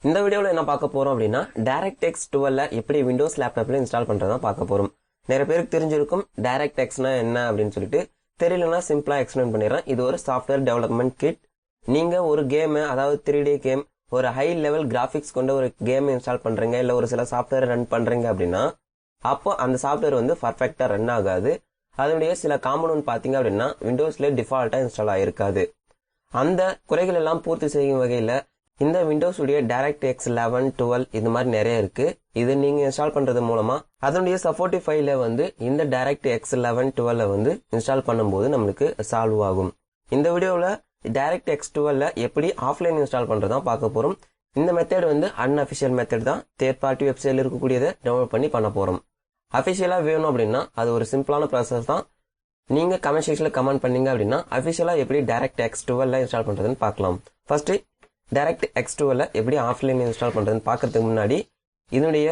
இந்த வீடியோல என்ன பார்க்க போறோம் அப்படின்னா DirectX 12ல எப்படி விண்டோஸ் லேப்டாப்ல இன்ஸ்டால் பண்றதா பார்க்க போறோம். நிறைய பேருக்கு தெரிஞ்சிருக்கும் DirectXனா என்ன அப்படின்னு சொல்லிட்டு. தெரியலனா சிம்பிளா எக்ஸ்பிளைன் பண்ணிடுறேன். இது ஒரு சாஃப்ட்வேர் டெவலப்மெண்ட் கிட். நீங்க ஒரு கேம், அதாவது 3D கேம், ஒரு ஹை லெவல் கிராபிக்ஸ் கொண்ட ஒரு கேம் இன்ஸ்டால் பண்றீங்க, இல்ல ஒரு சில சாஃப்ட்வேர் ரன் பண்றீங்க அப்படின்னா அப்போ அந்த சாஃப்ட்வேர் வந்து பர்ஃபெக்ட்டா ரன் ஆகாது. அதனுடைய சில காம்பனன்ட் பாத்தீங்க அப்படின்னா விண்டோஸ்ல டிஃபால்ட்டா இன்ஸ்டால் ஆயிருக்காது. அந்த குறைகள் எல்லாம் பூர்த்தி செய்யும் வகையில இந்த விண்டோஸ் உடைய DirectX 11, 12 இது மாதிரி நிறைய இருக்கு. இது நீங்க இன்ஸ்டால் பண்றது மூலமா அதனுடைய சப்போர்ட்டிவ் ஃபைல வந்து இந்த DirectX 11, 12 வந்து இன்ஸ்டால் பண்ணும்போது நம்மளுக்கு சால்வ் ஆகும். இந்த வீடியோல DirectX 12ல எப்படி ஆஃப்லைன் இன்ஸ்டால் பண்றதா பார்க்க போறோம். இந்த மெத்தட் வந்து அன்அபிஷியல் மெத்தட் தான். தேர்ட் பார்ட்டி வெப்சைட்ல இருக்கக்கூடியதை டவுன்லோட் பண்ணி பண்ண போறோம். அபிஷியலா வேணும் அப்படின்னா அது ஒரு சிம்பிளான ப்ராசஸ் தான். நீங்க கமெண்ட் செக்ஷன்ல கமெண்ட் பண்ணீங்க அப்படின்னா அபிஷியலா எப்படி DirectX 12ல இன்ஸ்டால் பண்றதுன்னு பார்க்கலாம். ஃபர்ஸ்ட் DirectX 12ல எப்படி ஆஃப்லைன் இன்ஸ்டால் பண்றதுன்னு பார்க்கறதுக்கு முன்னாடி இதனுடைய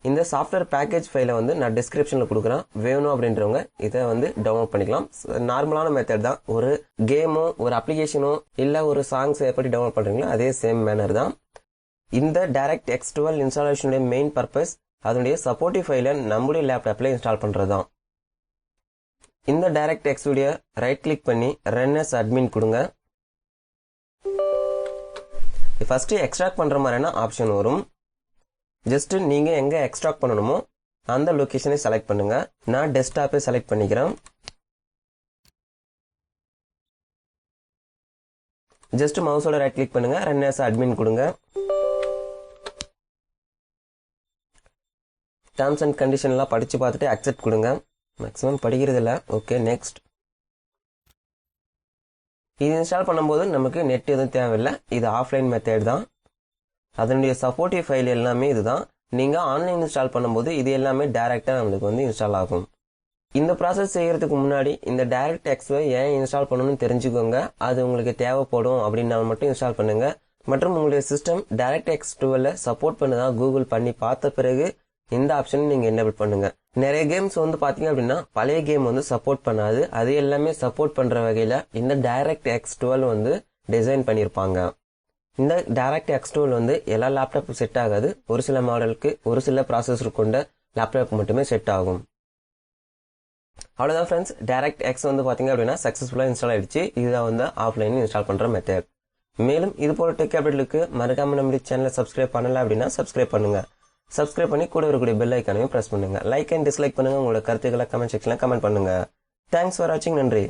இந்த சாஃப்ட்வேர் பேக்கேஜ் ஃபைலை வந்து நான் டிஸ்கிரிப்ஷன்ல கொடுக்குறேன். வேணும் அப்படின்றவங்க இதை வந்து டவுன்லோட் பண்ணிக்கலாம். நார்மலான மெத்தட் தான். ஒரு கேமோ, ஒரு அப்ளிகேஷனோ, இல்ல ஒரு சாங்ஸ் எப்படி டவுன்லோட் பண்றீங்களோ அதே சேம் மேனர் தான். இந்த DirectX 12 இன்ஸ்டாலேஷனுடைய மெயின் பர்பஸ் அதனுடைய சப்போர்ட்டிவ் ஃபைலை நம்முடைய லேப்டாப்ல இன்ஸ்டால் பண்றதுதான். இந்த DirectX உடைய ரைட் கிளிக் பண்ணி ரன் as admin கொடுங்க. ஃபர்ஸ்ட் எக்ஸ்ட்ராக்ட் பண்ற மாதிரியான ஆப்ஷன் வரும். ஜஸ்ட் நீங்க எங்க எக்ஸ்ட்ராக்ட் பண்ணணுமோ அந்த லொகேஷனை செலக்ட் பண்ணுங்க. நான் டெஸ்க்டாப்பை செலக்ட் பண்ணிக்கிறேன். ஜஸ்ட் மவுஸோட ரைட் கிளிக் பண்ணுங்க, ரன் as admin கொடுங்க. டர்ம்ஸ் அண்ட் கண்டிஷன் எல்லாம் படிச்சு பார்த்துட்டு அக்செப்ட் கொடுங்க. மேக்ஸிமம் படிக்கிறது இல்ல. Okay, next. இது இன்ஸ்டால் பண்ணும்போது நமக்கு நெட் எதுவும் தேவையில்லை. இது ஆஃப்லைன் மெத்தட் தான். அதனுடைய சப்போர்ட்டிவ் ஃபைல் எல்லாமே இதுதான். நீங்க ஆன்லைன் இன்ஸ்டால் பண்ணும்போது இது எல்லாமே டைரக்டா நம்மளுக்கு வந்து இன்ஸ்டால் ஆகும். இந்த ப்ராசஸ் செய்யறதுக்கு முன்னாடி இந்த DirectX ஏன் இன்ஸ்டால் பண்ணணும்னு தெரிஞ்சுக்கோங்க. அது உங்களுக்கு தேவைப்படும் அப்படின்னா மட்டும் இன்ஸ்டால் பண்ணுங்க. மற்றும் உங்களுடைய சிஸ்டம் DirectX 12ல சப்போர்ட் பண்ணதா கூகுள் பண்ணி பார்த்த பிறகு இந்த ஆப்ஷன் நீங்க எனேபிள் பண்ணுங்க. நிறைய கேம்ஸ் வந்து பாத்தீங்க அப்படின்னா பழைய கேம் வந்து சப்போர்ட் பண்ணாது. அது எல்லாமே சப்போர்ட் பண்ற வகையில இந்த DirectX 12 வந்து டிசைன் பண்ணிருப்பாங்க. இந்த DirectX 12 வந்து எல்லா லேப்டாப்பும் செட் ஆகாது. ஒரு சில மாடலுக்கு, ஒரு சில ப்ராசஸர் கொண்ட லேப்டாப் மட்டுமே செட் ஆகும். அவ்வளவுதான் ஃப்ரெண்ட்ஸ். DirectX வந்து பாத்தீங்க அப்படின்னா சக்சஸ்ஃபுல்லா இன்ஸ்டால் ஆயிடுச்சு. இதுதான் வந்து ஆஃப்லைன் இன்ஸ்டால் பண்ற மெத்தட். மேலும் இது போல டெக் அப்டேட்களுக்கு மறக்காம நம்முடைய சேனலை சப்ஸ்கிரைப் பண்ணல அப்படின்னா சப்ஸ்கிரைப் பண்ணுங்க. சப்ஸ்கிரைப் பண்ணி கூட இருக்கக்கூடிய பெல் ஐக்கானையும் பிரஸ் பண்ணுங்க. லைக் அண்ட் டிஸ்லைக் பண்ணுங்க. உங்களோட கருத்துக்களை கமெண்ட் செக்ஷன்ல கமெண்ட் பண்ணுங்க. தேங்க்ஸ் ஃபார் வாட்சிங். நன்றி.